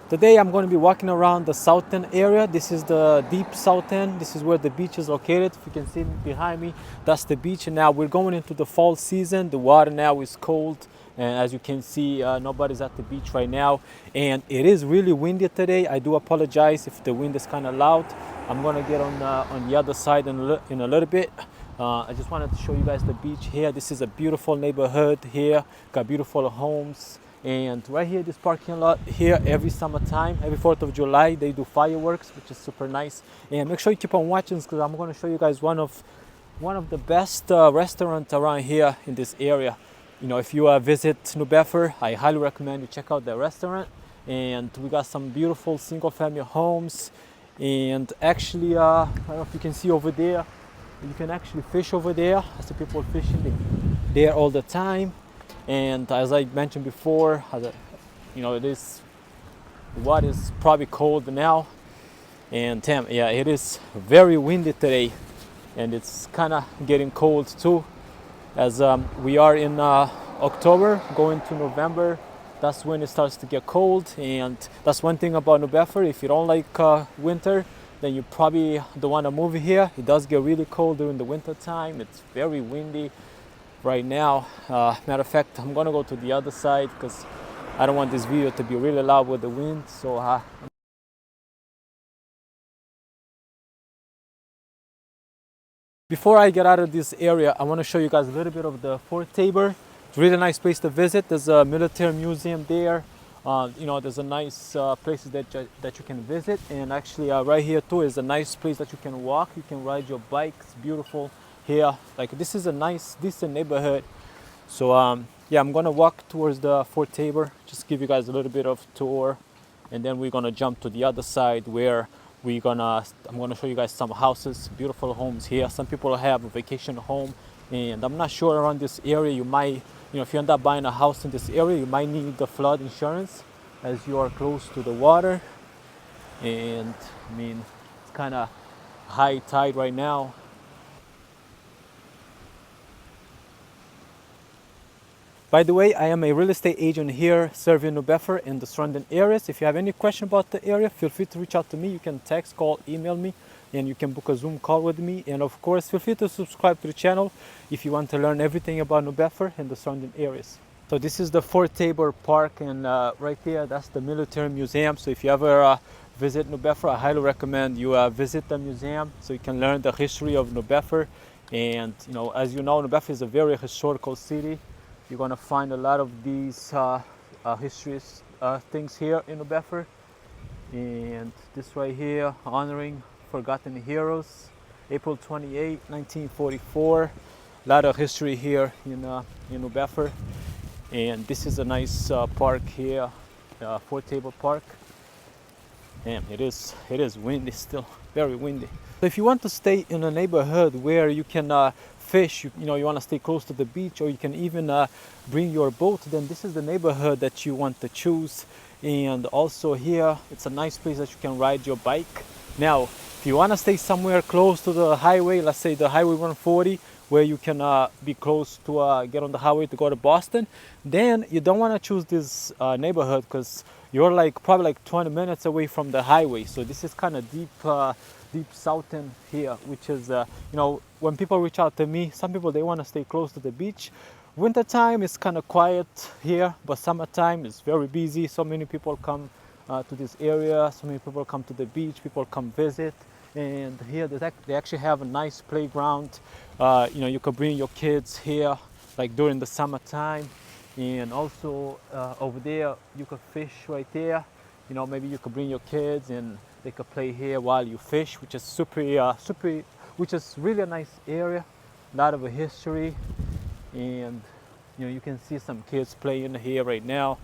Today I'm going to be walking around the south end area. This is the deep south end. This is where the beach is located. If you can see behind me, that's the beach. And now we're going into the fall season. The water now is cold. And as you can see, nobody's at the beach right now. And it is really windy today. I do apologize if the wind is kind of loud. I'm going to get on the other side in a little bit. I just wanted to show you guys the beach here. This is a beautiful neighborhood here. Got beautiful homes. And right here, this parking lot here, every summertime, every 4th of July, they do fireworks, which is super nice. And make sure you keep on watching because I'm going to show you guys one of the best restaurants around here in this area. You know, if you visit New Bedford, I highly recommend you check out the restaurant. And we got some beautiful single-family homes. And actually, I don't know if you can see over there, you can actually fish over there. I see people fishing there all the time. And as I mentioned before, you know, the water is probably cold now. And yeah, it is very windy today. And it's kind of getting cold too. As we are in October, going to November, that's when it starts to get cold. And that's one thing about New Bedford. If you don't like winter, then you probably don't want to move here. It does get really cold during the winter time. It's very windy right now. Matter of fact, I'm gonna go to the other side because I don't want this video to be really loud with the wind. So before I get out of this area, I want to show you guys a little bit of the Fort Tabor. It's a really nice place to visit. There's a military museum there. You know, there's a nice places that you can visit, and actually right here too is a nice place that you can walk. You can ride your bike. It's beautiful here. Like, this is a nice, decent neighborhood. So yeah, I'm gonna walk towards the Fort Tabor, just give you guys a little bit of tour, and then we're gonna jump to the other side where I'm gonna show you guys some houses, beautiful homes here. Some people have a vacation home, and I'm not sure around this area, you might, you know, if you end up buying a house in this area, you might need the flood insurance as you are close to the water. And I mean, it's kind of high tide right now. By the way, I am a real estate agent here serving New Bedford and the surrounding areas. If you have any question about the area, feel free to reach out to me. You can text, call, email me, and you can book a Zoom call with me. And of course, feel free to subscribe to the channel if you want to learn everything about New Bedford and the surrounding areas. So this is the Fort Tabor Park, and right there, that's the military museum. So if you ever visit New Bedford, I highly recommend you visit the museum so you can learn the history of New Bedford. And you know, as you know, New Bedford is a very historical city. You're going to find a lot of these histories things here in New Bedford. And this right here, honoring forgotten heroes, April 28, 1944. A lot of history here in New Bedford. And this is a nice park here, Fort Tabor Park. And it is windy still, very windy. So if you want to stay in a neighborhood where you can fish, you know, you want to stay close to the beach, or you can even bring your boat, then this is the neighborhood that you want to choose. And also here, it's a nice place that you can ride your bike. Now, if you want to stay somewhere close to the highway, let's say the Highway 140, where you can be close to get on the highway to go to Boston, then you don't want to choose this neighborhood because you're probably like 20 minutes away from the highway. So this is kind of deep south end here, which is you know, when people reach out to me, some people, they want to stay close to the beach. Wintertime is kind of quiet here, but summertime is very busy. So many people come to this area, so many people come to the beach, people come visit. And here they actually have a nice playground. You know, you could bring your kids here like during the summertime. And also over there you could fish right there. You know, maybe you could bring your kids and they could play here while you fish, which is which is really a nice area, a lot of a history. And you know, you can see some kids playing here right now.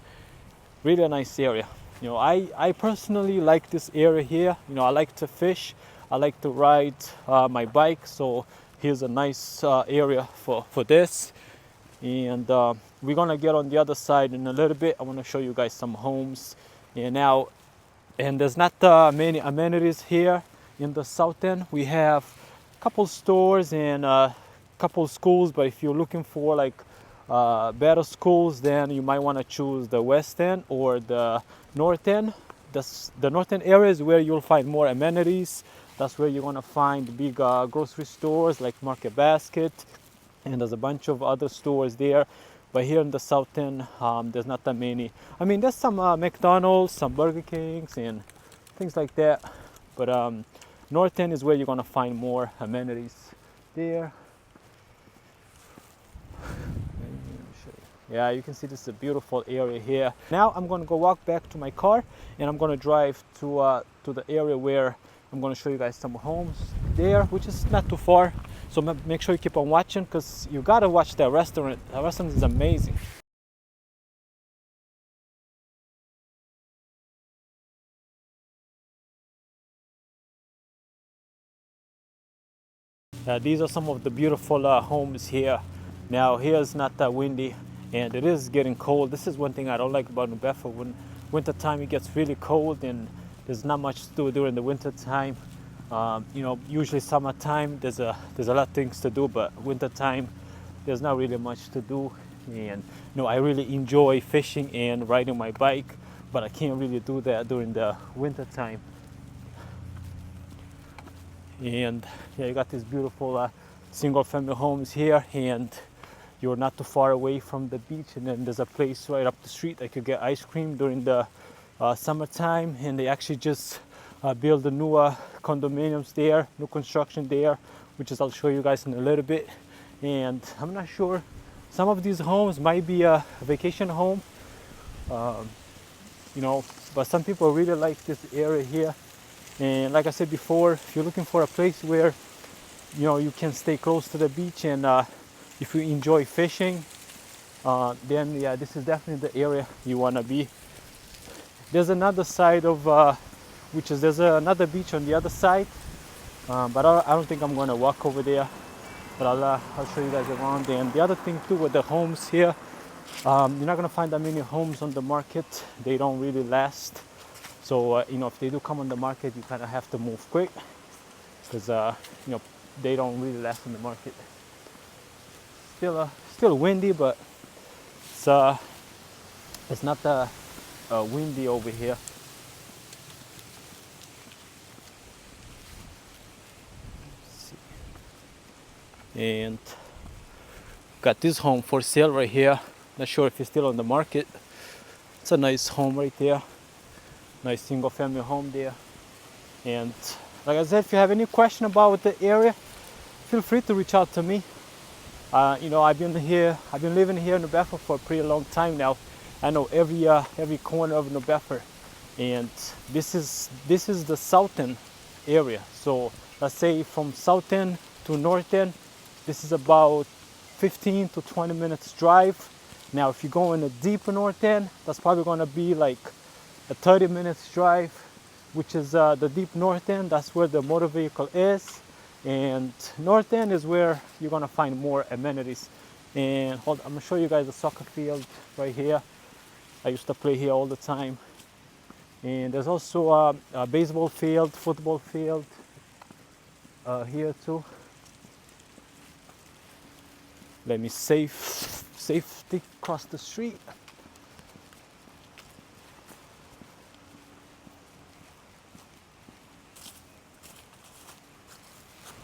Really a nice area. You know, I personally like this area here. You know, I like to fish, I like to ride my bike, so here's a nice area for this. And we're gonna get on the other side in a little bit. I want to show you guys some homes. And there's not many amenities here in the south end. We have a couple stores and a couple schools, but if you're looking for like better schools, then you might want to choose the west end or the north end. the northern area is where you'll find more amenities. That's where you're gonna find big grocery stores like Market Basket, and there's a bunch of other stores there. But here in the south end, there's not that many. I mean, there's some McDonald's, some Burger Kings, and things like that. But north end is where you're gonna find more amenities there. Yeah, you can see this is a beautiful area here. Now I'm gonna go walk back to my car, and I'm gonna drive to the area where I'm gonna show you guys some homes there, which is not too far. So make sure you keep on watching, because you gotta watch that restaurant. The restaurant is amazing. These are some of the beautiful homes here. Now here is not that windy, and it is getting cold. This is one thing I don't like about New Bedford. When winter time it gets really cold, and there's not much to do during the winter time. You know, usually summertime there's a lot of things to do, but winter time there's not really much to do. And you know, I really enjoy fishing and riding my bike, but I can't really do that during the winter time. And yeah, you got these beautiful single family homes here, and you're not too far away from the beach. And then there's a place right up the street that could get ice cream during the summertime. And they actually just build the new condominiums there, new construction there, which is I'll show you guys in a little bit. And I'm not sure, some of these homes might be a vacation home, you know, but some people really like this area here. And like I said before, if you're looking for a place where you know you can stay close to the beach, and if you enjoy fishing, then yeah, this is definitely the area you want to be. There's another side of there's another beach on the other side, but I don't think I'm going to walk over there, but I'll show you guys around. And the other thing too with the homes here, you're not going to find that many homes on the market. They don't really last. So you know, if they do come on the market, you kind of have to move quick, because you know, they don't really last in the market. Still windy, but it's not windy over here. And got this home for sale right here. Not sure if it's still on the market. It's a nice home right there. Nice single family home there. And like I said, if you have any question about the area, feel free to reach out to me. You know, I've been living here in New Bedford for a pretty long time now. I know every corner of New Bedford, and this is the south end area. So let's say from south end to north end, this is about 15 to 20 minutes drive. Now if you go in a deeper north end, that's probably going to be like a 30 minutes drive, which is the deep north end. That's where the motor vehicle is, and north end is where you're going to find more amenities. And I'm going to show you guys the soccer field right here. I used to play here all the time. And there's also a baseball field, football field here too. Let me safety cross the street.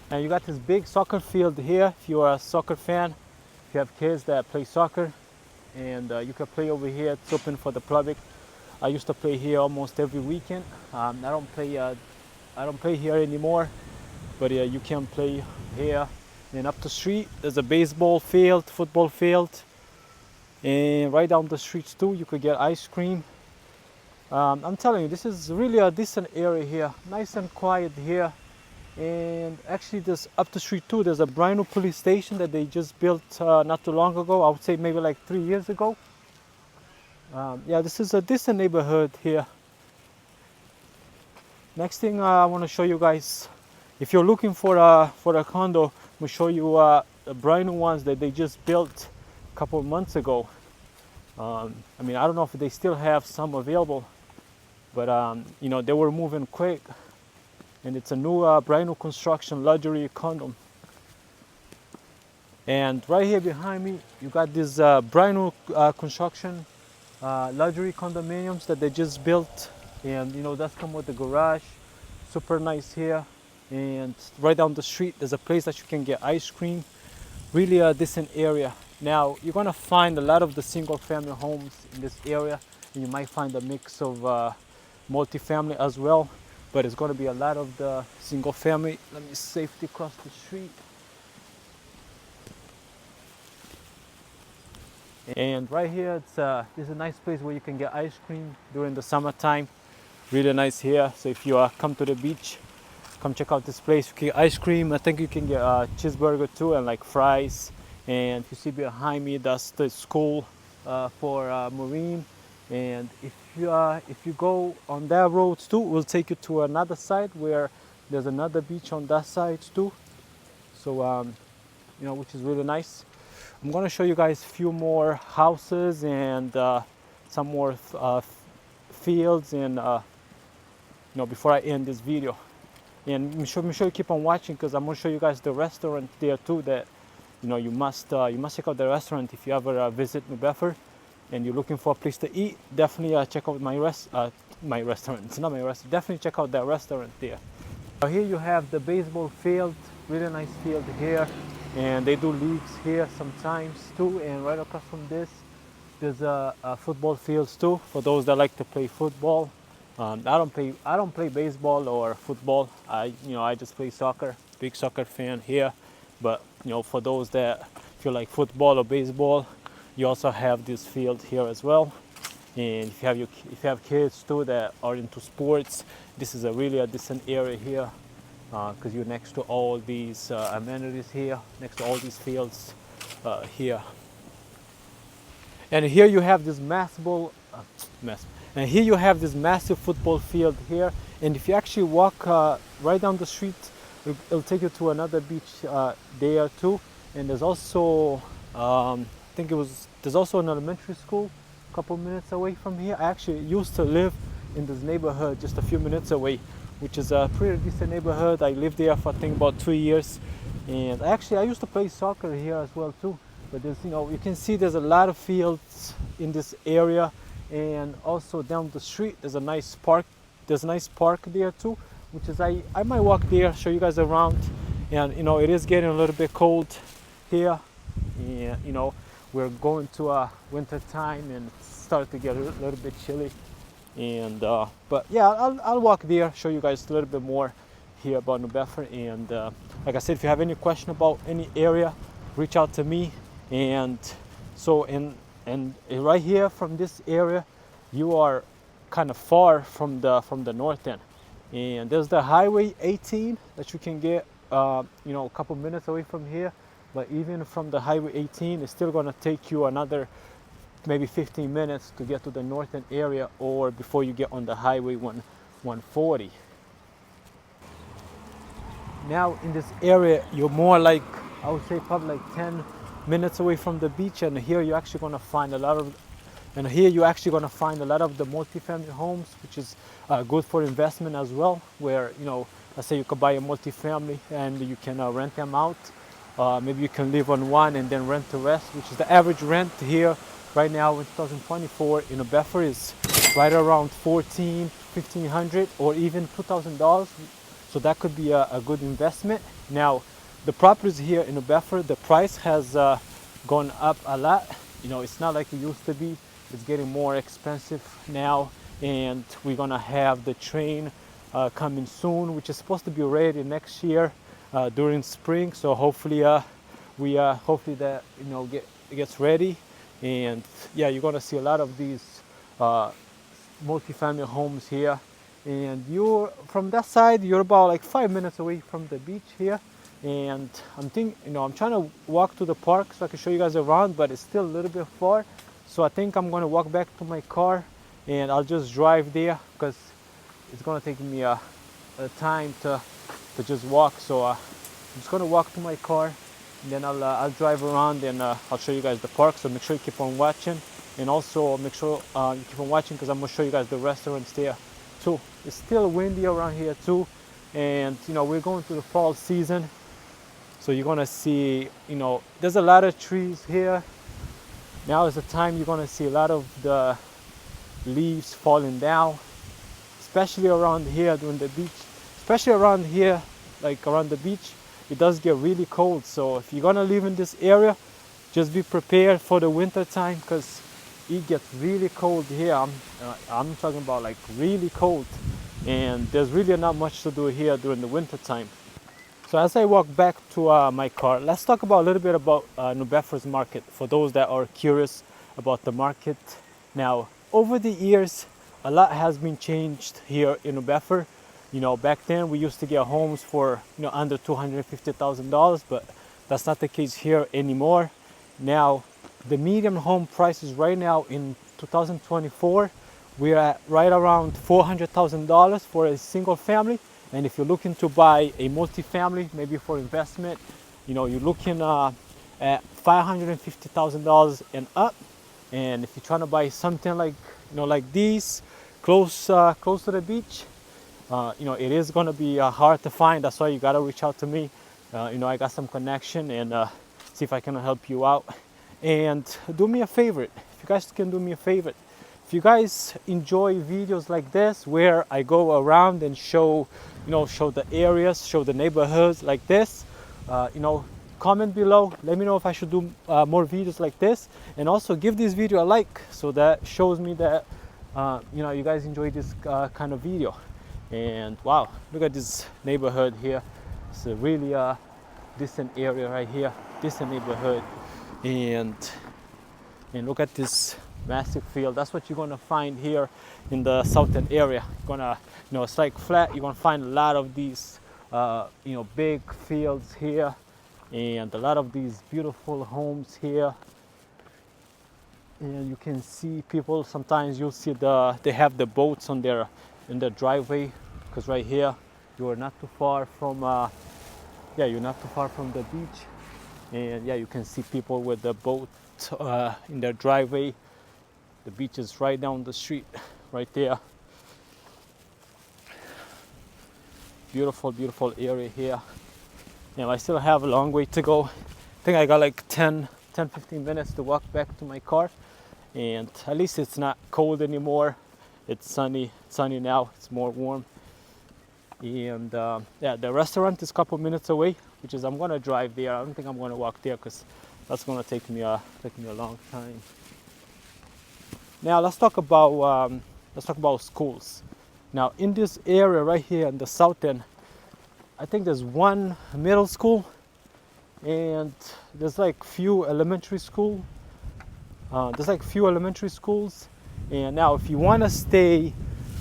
And you got this big soccer field here. If you're a soccer fan, if you have kids that play soccer, and you can play over here. It's open for the public. I used to play here almost every weekend. I don't play here anymore, but you can play here. And up the street, there's a baseball field, football field, and right down the streets too, you could get ice cream. I'm telling you, this is really a decent area here, nice and quiet here. And actually, there's up the street too, there's a brand new police station that they just built not too long ago. I would say maybe like 3 years ago. Yeah, this is a decent neighborhood here. Next thing I want to show you guys, if you're looking for a condo, we'll show you the brand new ones that they just built a couple of months ago. I mean, I don't know if they still have some available, but you know, they were moving quick. And it's a new, brand new construction luxury condo. And right here behind me, you got this brand new construction luxury condominiums that they just built and you know that's come with the garage. Super nice here. And right down the street there's a place that you can get ice cream. Really a decent area. Now you're gonna find a lot of the single family homes in this area, and you might find a mix of multifamily as well, but it's gonna be a lot of the single family. Let me safely cross the street. And right here, this is a nice place where you can get ice cream during the summertime. Really nice here. So if you come to the beach, come check out this place. You can get ice cream. I think you can get a cheeseburger too, and like fries. And you see behind me, that's the school for Marine. And if you go on that road too, we'll take you to another side where there's another beach on that side too. So you know, which is really nice. I'm gonna show you guys a few more houses and some more fields, and you know, before I end this video. And make sure you keep on watching, because I'm gonna show you guys the restaurant there too. That you know, you must check out the restaurant if you ever visit New Bedford and you're looking for a place to eat. Definitely check out my restaurant. It's not my restaurant. Definitely check out that restaurant there. Here you have the baseball field. Really nice field here, and they do leagues here sometimes too. And right across from this, there's a football fields too for those that like to play football. I don't play baseball or football. I just play soccer. Big soccer fan here. But you know, for those that feel like football or baseball, you also have this field here as well. And if you have kids too that are into sports, this is really a decent area here, because you're next to all these amenities here, next to all these fields here. And here you have this massive football field here. And if you actually walk right down the street, it'll take you to another beach there too. And there's also, there's also an elementary school a couple minutes away from here. I actually used to live in this neighborhood just a few minutes away, which is a pretty decent neighborhood. I lived there for I think about 2 years, and I used to play soccer here as well too. But there's, you know, you can see there's a lot of fields in this area, and also down the street there's a nice park. There's a nice park there too, which is I might walk there, show you guys around. And you know, it is getting a little bit cold here, and you know, we're going to winter time and start to get a little bit chilly. And but yeah, I'll walk there, show you guys a little bit more here about New Bedford. And like I said, if you have any question about any area, reach out to me. And so and right here from this area, you are kind of far from the north end. And there's the highway 18 that you can get you know, a couple minutes away from here. But even from the highway 18, it's still going to take you another maybe 15 minutes to get to the northern area, or before you get on the highway 140. Now in this area, you're more like, I would say probably like 10 minutes away from the beach. And here you're actually going to find a lot of the multifamily homes, which is good for investment as well, where, you know, let's say you could buy a multifamily and you can rent them out. Maybe you can live on one and then rent the rest, which is the average rent here right now in 2024 in Bedford is right around $1,500 or even $2,000. So that could be a good investment. Now, the properties here in Bedford, the price has gone up a lot. You know, it's not like it used to be. It's getting more expensive now, and we're gonna have the train coming soon, which is supposed to be ready next year during spring. So hopefully hopefully that, you know, it gets ready. And yeah, you're gonna see a lot of these multifamily homes here. And you're from that side, you're about like 5 minutes away from the beach here. And I'm trying to walk to the park so I can show you guys around, but it's still a little bit far. So I think I'm gonna walk back to my car and I'll just drive there, because it's gonna take me a time to just walk. So I'm just gonna walk to my car, and then I'll drive around, and I'll show you guys the park. So make sure you keep on watching, and also make sure you keep on watching, because I'm gonna show you guys the restaurants there too. It's still windy around here too, and you know, we're going through the fall season. So you're gonna see, you know, there's a lot of trees here. Now is the time you're gonna see a lot of the leaves falling down. especially around here during the beach, especially around here, like around the beach, it does get really cold. So if you're gonna live in this area, just be prepared for the winter time, because it gets really cold here. I'm talking about like really cold, and there's really not much to do here during the winter time. So as I walk back to my car, let's talk about a little bit about New Bedford's market for those that are curious about the market. Now, over the years, a lot has been changed here in New Bedford. You know, back then we used to get homes for under $250,000, but that's not the case here anymore. Now, the median home prices right now in 2024, we're at right around $400,000 for a single family. And if you're looking to buy a multi-family, maybe for investment, you're looking at $550,000 and up. And if you're trying to buy something like like these, close to the beach, it is going to be hard to find. That's why you got to reach out to me. I got some connection, and see if I can help you out. And do me a favor, if you guys can do me a favor, if you guys enjoy videos like this where I go around and show the areas, show the neighborhoods like this, comment below, let me know if I should do more videos like this, and also give this video a like, so that shows me that you guys enjoy this kind of video. And wow, look at this neighborhood here. It's a really decent area right here, decent neighborhood. And look at this massive field. That's what you're gonna find here in the southern area. You're gonna, it's like flat. You're gonna find a lot of these, big fields here, and a lot of these beautiful homes here. And you can see people. Sometimes you'll see they have the boats in their driveway, because right here you are not too far from you're not too far from the beach. And yeah, you can see people with the boat in their driveway. The beach is right down the street, right there. Beautiful, beautiful area here. I still have a long way to go. I think I got like 10, 15 minutes to walk back to my car. And at least it's not cold anymore. It's sunny now. It's more warm. And the restaurant is a couple minutes away, which is I'm gonna drive there. I don't think I'm gonna walk there, because that's gonna take me a long time. Now let's talk about schools. Now in this area right here in the south end, I think there's one middle school, and there's like few elementary schools. And now if you want to stay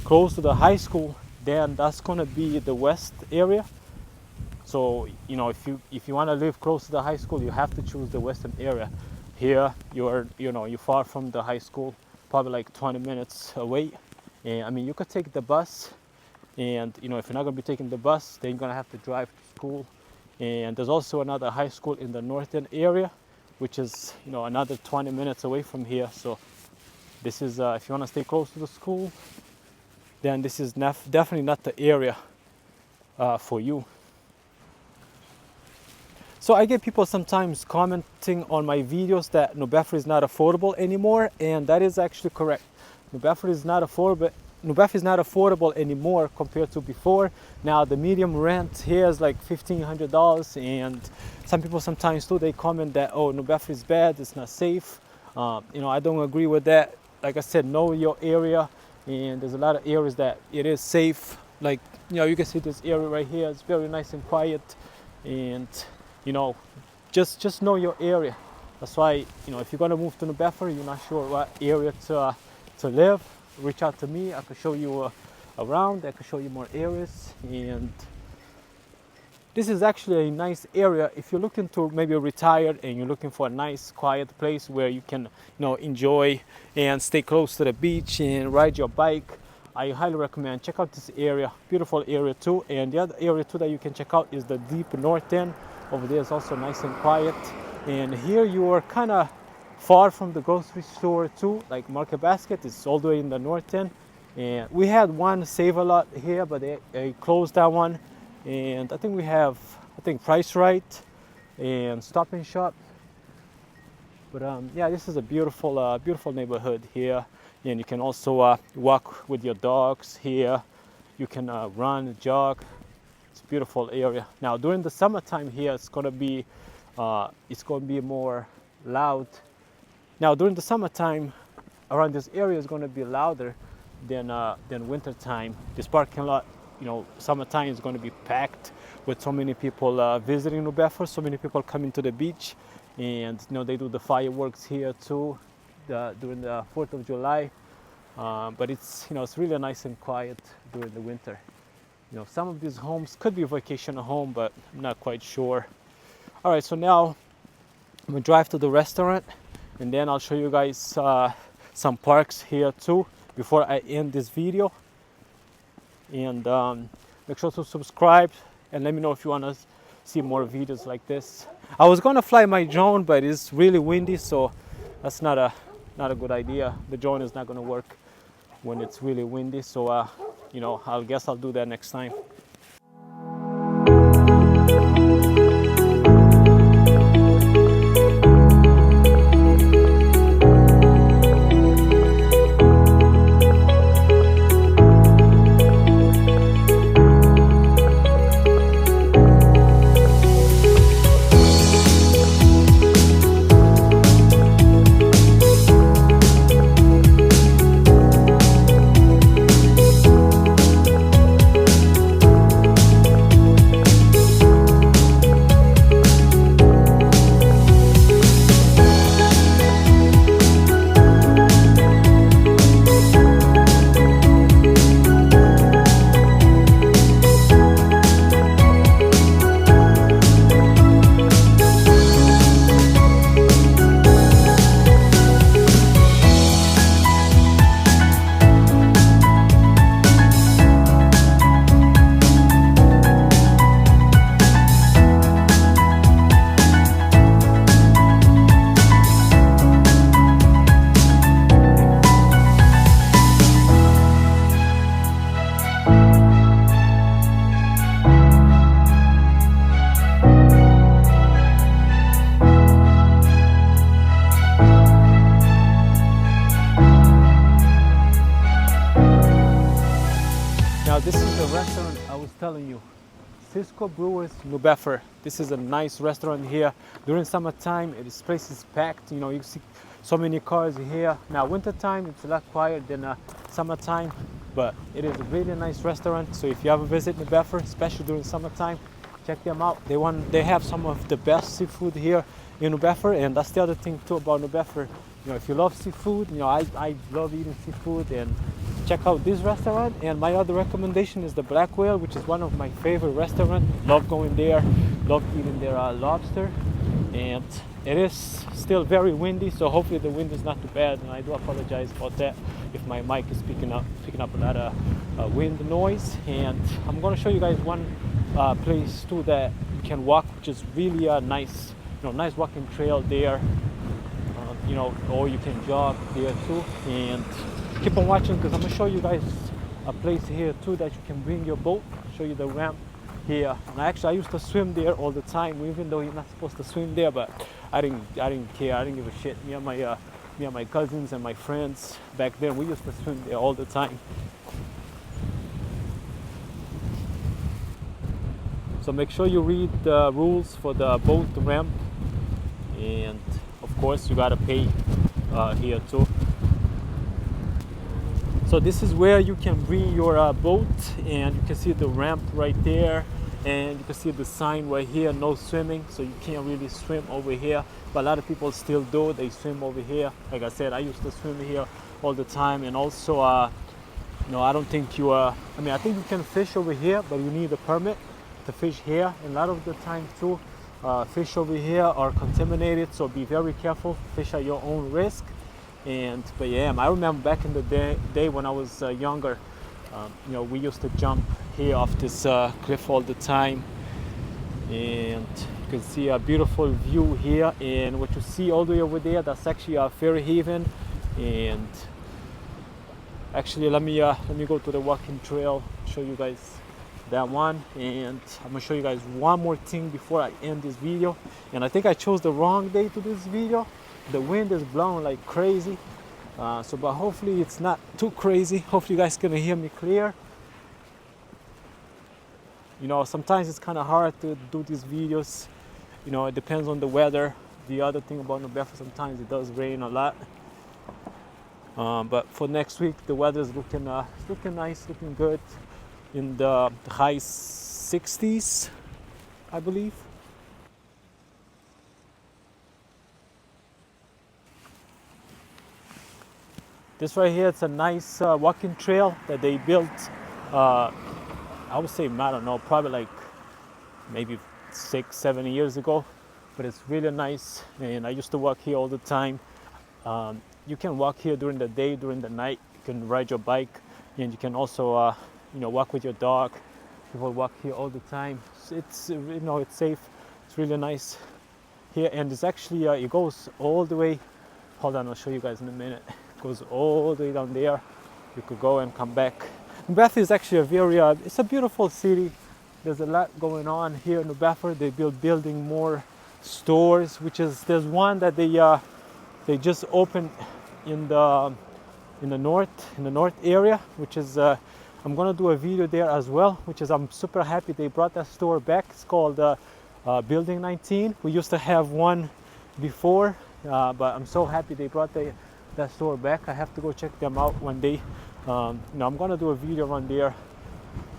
close to the high school, then that's gonna be the west area. So if you want to live close to the high school, you have to choose the western area. Here you're far from the high school, probably like 20 minutes away. And I mean, you could take the bus, and if you're not gonna be taking the bus, then you're gonna have to drive to school. And there's also another high school in the northern area, which is another 20 minutes away from here. So this is if you want to stay close to the school, then this is definitely not the area for you. So I get people sometimes commenting on my videos that New Bedford is not affordable anymore, and that is actually correct. New Bedford is not affordable anymore compared to before. Now the medium rent here is like $1,500, and some people sometimes too, they comment that, oh, New Bedford is bad, it's not safe. I don't agree with that. Like I said, know your area, and there's a lot of areas that it is safe. Like you can see this area right here, it's very nice and quiet, and just know your area. That's why if you're gonna move to New Bedford, you're not sure what area to live, reach out to me. I can show you around. I can show you more areas. And this is actually a nice area if you're looking to maybe retire and you're looking for a nice quiet place where you can enjoy and stay close to the beach and ride your bike. I highly recommend check out this area. Beautiful area too. And the other area too that you can check out is the deep north end. Over there is also nice and quiet. And here you are kind of far from the grocery store too, like Market Basket is all the way in the north end. And we had one Save-A-Lot here, but they closed that one. And I think we have Price Right and Stop and Shop. But yeah, this is a beautiful neighborhood here. And you can also walk with your dogs here. You can run, jog. It's a beautiful area. Now during the summertime here, it's gonna be more loud. Now during the summertime, around this area is gonna be louder than winter time. This parking lot, summertime is gonna be packed with so many people visiting New Bedford, so many people coming to the beach, and they do the fireworks here too during the 4th of July. But it's really nice and quiet during the winter. Some of these homes could be a vacation home, but I'm not quite sure. All right, so now I'm gonna drive to the restaurant, and then I'll show you guys some parks here too before I end this video. And make sure to subscribe and let me know if you want to see more videos like this. I was gonna fly my drone, but it's really windy, so that's not a good idea. The drone is not gonna work when it's really windy, so I guess I'll do that next time. This is the restaurant I was telling you, Cisco Brewers, New Bedford. This is a nice restaurant here. During summertime, this place is packed. You see so many cars here. Now wintertime, it's a lot quieter than summertime, but it is a really nice restaurant. So if you ever visit New Bedford, especially during summertime, check them out. They have some of the best seafood here in New Bedford, and that's the other thing too about New Bedford. If you love seafood, I love eating seafood, and check out this restaurant. And my other recommendation is the Black Whale, which is one of my favorite restaurants. Love going there, love eating their lobster. And it is still very windy, so hopefully the wind is not too bad, and I do apologize about that if my mic is picking up a lot of wind noise. And I'm going to show you guys one place too that you can walk, which is really a nice walking trail there. Or you can jog there too. And keep on watching, because I'm gonna show you guys a place here too that you can bring your boat. Show you the ramp here. And I used to swim there all the time, even though you're not supposed to swim there. But I didn't care. I didn't give a shit. Me and my cousins and my friends back then, we used to swim there all the time. So make sure you read the rules for the boat ramp, and of course you gotta pay here too. So this is where you can bring your boat, and you can see the ramp right there, and you can see the sign right here, no swimming. So you can't really swim over here, but a lot of people still do. They swim over here. Like I said, I used to swim here all the time. And also I don't think I think you can fish over here, but you need a permit to fish here. And a lot of the time too, fish over here are contaminated, so be very careful. Fish at your own risk. But yeah, I remember back in the day when I was younger, we used to jump here off this cliff all the time, and you can see a beautiful view here. And what you see all the way over there, that's actually a ferry haven. And actually, let me go to the walking trail, show you guys that one. And I'm gonna show you guys one more thing before I end this video. And I think I chose the wrong day to do this video. The wind is blowing like crazy, but hopefully it's not too crazy. Hopefully you guys can hear me clear. You know, sometimes it's kind of hard to do these videos. You know, it depends on the weather. The other thing about New Bedford, sometimes it does rain a lot. But for next week, the weather is looking nice, looking good, in the high 60s, I believe. This right here, it's a nice walking trail that they built. I would say, I don't know, probably like maybe 6-7 years ago, but it's really nice. And I used to walk here all the time. You can walk here during the day, during the night. You can ride your bike, and you can also, walk with your dog. People walk here all the time. It's it's safe. It's really nice here, and it's actually it goes all the way. Hold on, I'll show you guys in a minute. It goes all the way down there. You could go and come back. New Bedford is actually it's a beautiful city. There's a lot going on here in New Bedford. They building more stores, there's one that they just opened in the north area, which is I'm gonna do a video there as well, I'm super happy they brought that store back. It's called Building 19. We used to have one before, but I'm so happy they brought that store back. I have to go check them out one day. I'm gonna do a video around there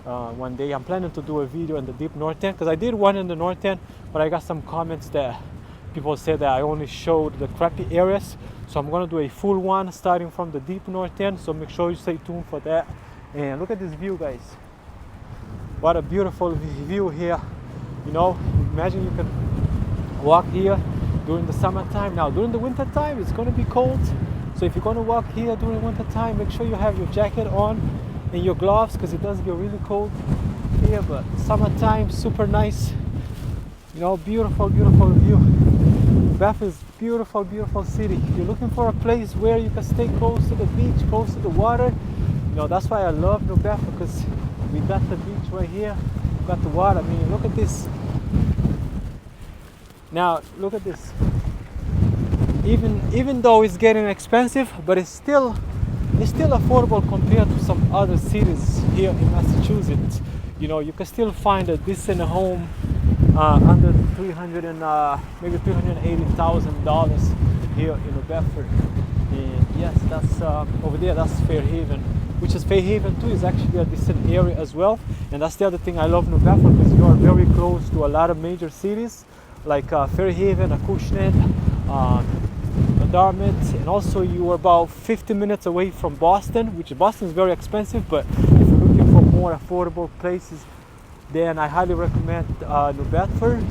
one day. I'm planning to do a video in the deep north end, because I did one in the north end, but I got some comments that people said that I only showed the crappy areas. So I'm gonna do a full one starting from the deep north end, so make sure you stay tuned for that. And look at this view, guys. What a beautiful view here. Imagine you can walk here during the summertime. Now during the winter time it's going to be cold, so if you're going to walk here during winter time, make sure you have your jacket on and your gloves, because it does get really cold here. But summertime, super nice. Beautiful view. Bedford is beautiful city. If you're looking for a place where you can stay close to the beach, close to the water, that's why I love New Bedford, because we got the beach right here, we got the water. I mean, look at this. Now look at this. Even though it's getting expensive, but it's still affordable compared to some other cities here in Massachusetts. You can still find a decent home under maybe $380,000 here in New Bedford. And yes, that's over there. That's Fairhaven, which is Fairhaven too. Is actually a decent area as well. And that's the other thing I love New Bedford, because you are very close to a lot of major cities like Fairhaven, Acushnet, Dartmouth, and also you are about 50 minutes away from Boston, which Boston is very expensive. But if you're looking for more affordable places, then I highly recommend New Bedford,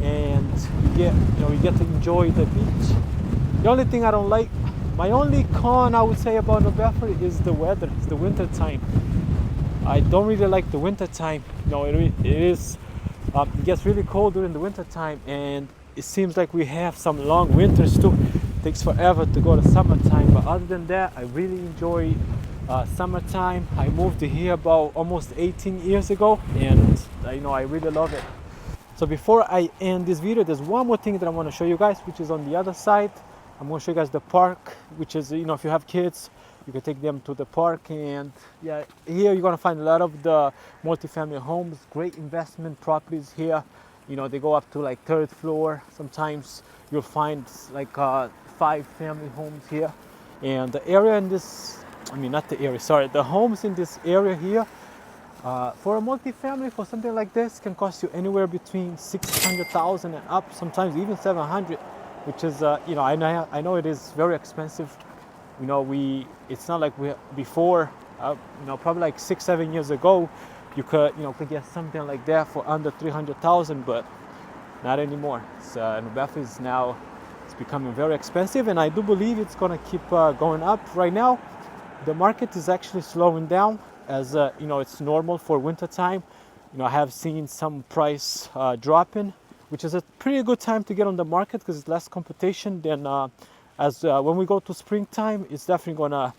and you get to enjoy the beach. The only thing I don't like, my only con I would say about New Bedford is the weather. It's the winter time. I don't really like the winter time. It gets really cold during the winter time, and it seems like we have some long winters too. It takes forever to go to summertime, but other than that, I really enjoy summertime. I moved to here about almost 18 years ago, and I really love it. So before I end this video, there's one more thing that I want to show you guys, which is on the other side. I'm going to show you guys the park, which is, if you have kids, you can take them to the park. And yeah, here you're going to find a lot of the multifamily homes, great investment properties here. They go up to like third floor. Sometimes you'll find like 5 family homes here. And the area in this, the homes in this area here, for a multifamily, for something like this, can cost you anywhere between $600,000 and up, sometimes even $700,000, which is, I know it is very expensive. It's not like before, probably like 6-7 years ago, you could get something like that for under $300,000, but not anymore. New Bedford is now, it's becoming very expensive, and I do believe it's going to keep going up. Right now, the market is actually slowing down, as it's normal for winter time. I have seen some price dropping, which is a pretty good time to get on the market, because it's less competition than when we go to springtime. It's definitely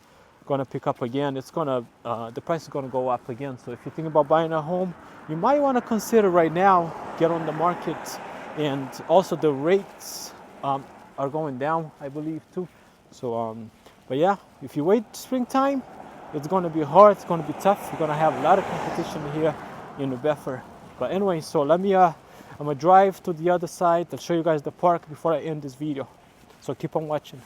gonna pick up again. It's the price is gonna go up again. So if you think about buying a home, you might want to consider right now, get on the market. And also the rates are going down, I believe too. So but yeah, if you wait springtime, it's going to be hard, it's going to be tough. You're going to have a lot of competition here in New Bedford. But anyway, so let me I'm gonna drive to the other side. I'll show you guys the park before I end this video, so keep on watching.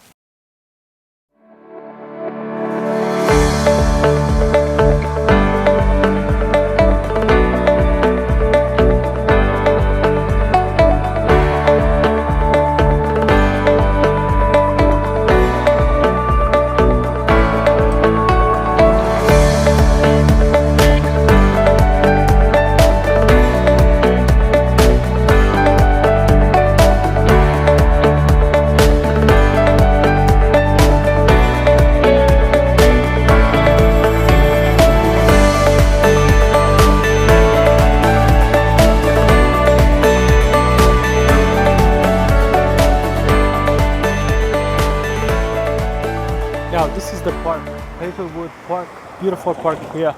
Now this is the park, Bedford Park, beautiful park here.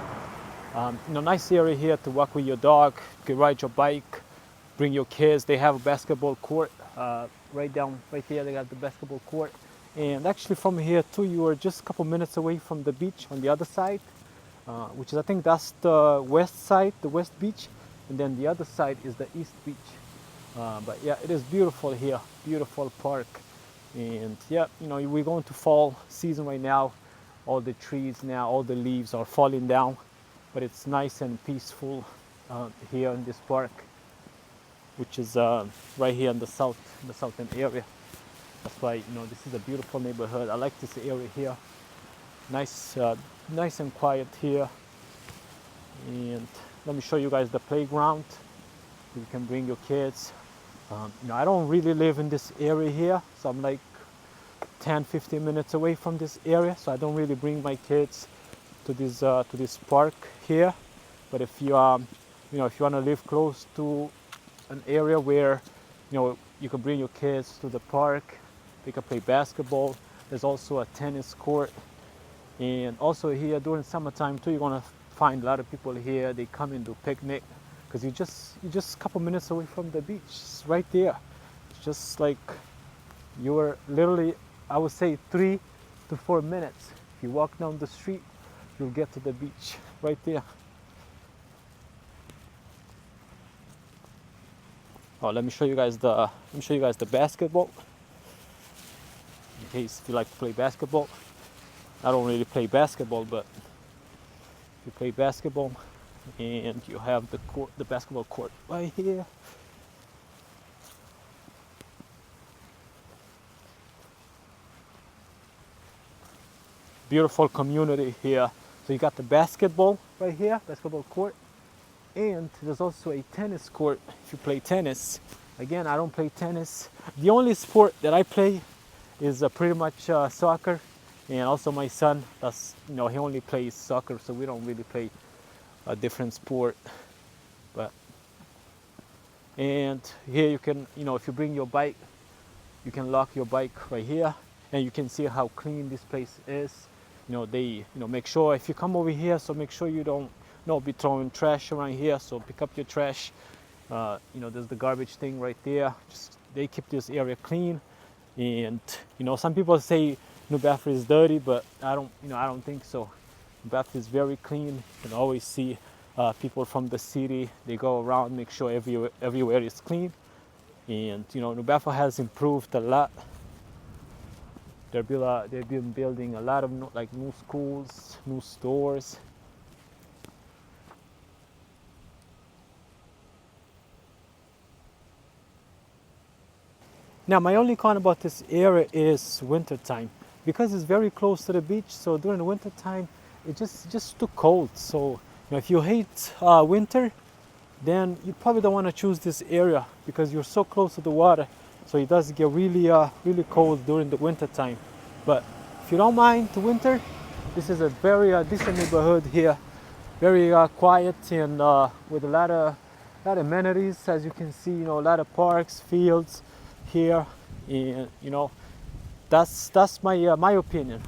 Nice area here to walk with your dog. You can ride your bike, bring your kids. They have a basketball court right here. They got the basketball court, and actually from here too, you are just a couple minutes away from the beach on the other side, which is I think that's the west side, the west beach, and then the other side is the east beach. But yeah, it is beautiful here, beautiful park. And yeah, we're going to fall season right now. All the trees now, all the leaves are falling down, but it's nice and peaceful here in this park, which is right here in the southern area. That's why this is a beautiful neighborhood. I like this area here. Nice, nice and quiet here. And let me show you guys the playground. You can bring your kids. I don't really live in this area here, so I'm like 10-15 minutes away from this area, so I don't really bring my kids to this park here. But if you if you want to live close to an area where you can bring your kids to the park, they can play basketball. There's also a tennis court, and also here during summertime too, you're gonna find a lot of people here. They come and do picnic, because you're just a couple minutes away from the beach. It's right there. It's just like you're literally, I would say 3 to 4 minutes. If you walk down the street, you'll get to the beach right there. Oh, let me show you guys the basketball. In case if you like to play basketball. I don't really play basketball, but if you play basketball, and you have the basketball court right here. Beautiful community here. So you got the basketball right here, basketball court, and there's also a tennis court if you play tennis. Again, I don't play tennis. The only sport that I play is pretty much soccer, and also my son, he only plays soccer, so we don't really play a different sport. And here you can, if you bring your bike, you can lock your bike right here, and you can see how clean this place is. They make sure if you come over here, so make sure you don't be throwing trash around here. So pick up your trash. There's the garbage thing right there. They keep this area clean. And some people say New Bedford is dirty, but I don't think so. New Bedford is very clean. You can always see people from the city. They go around, make sure everywhere is clean. And New Bedford has improved a lot. They've been building a lot of new schools, new stores. Now, my only con about this area is winter time, because it's very close to the beach. So during the winter time, it's just too cold. So if you hate winter, then you probably don't want to choose this area, because you're so close to the water. So it does get really cold during the winter time. But if you don't mind the winter, this is a very decent neighborhood here. Very quiet, and with a lot of amenities, as you can see. A lot of parks, fields here, and that's my opinion.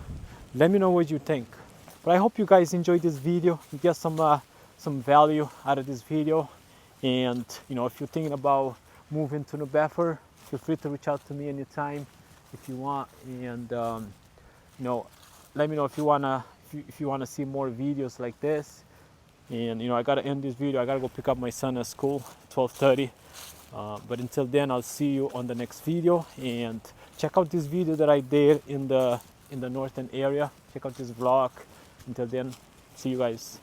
Let me know what you think. But I hope you guys enjoyed this video. You get some value out of this video. And if you're thinking about moving to New Bedford, feel free to reach out to me anytime if you want. And let me know if you wanna see more videos like this. And I gotta end this video. I gotta go pick up my son at school, 12:30. But until then, I'll see you on the next video. And check out this video that I did in the northern area. Check out this vlog. Until then, see you guys.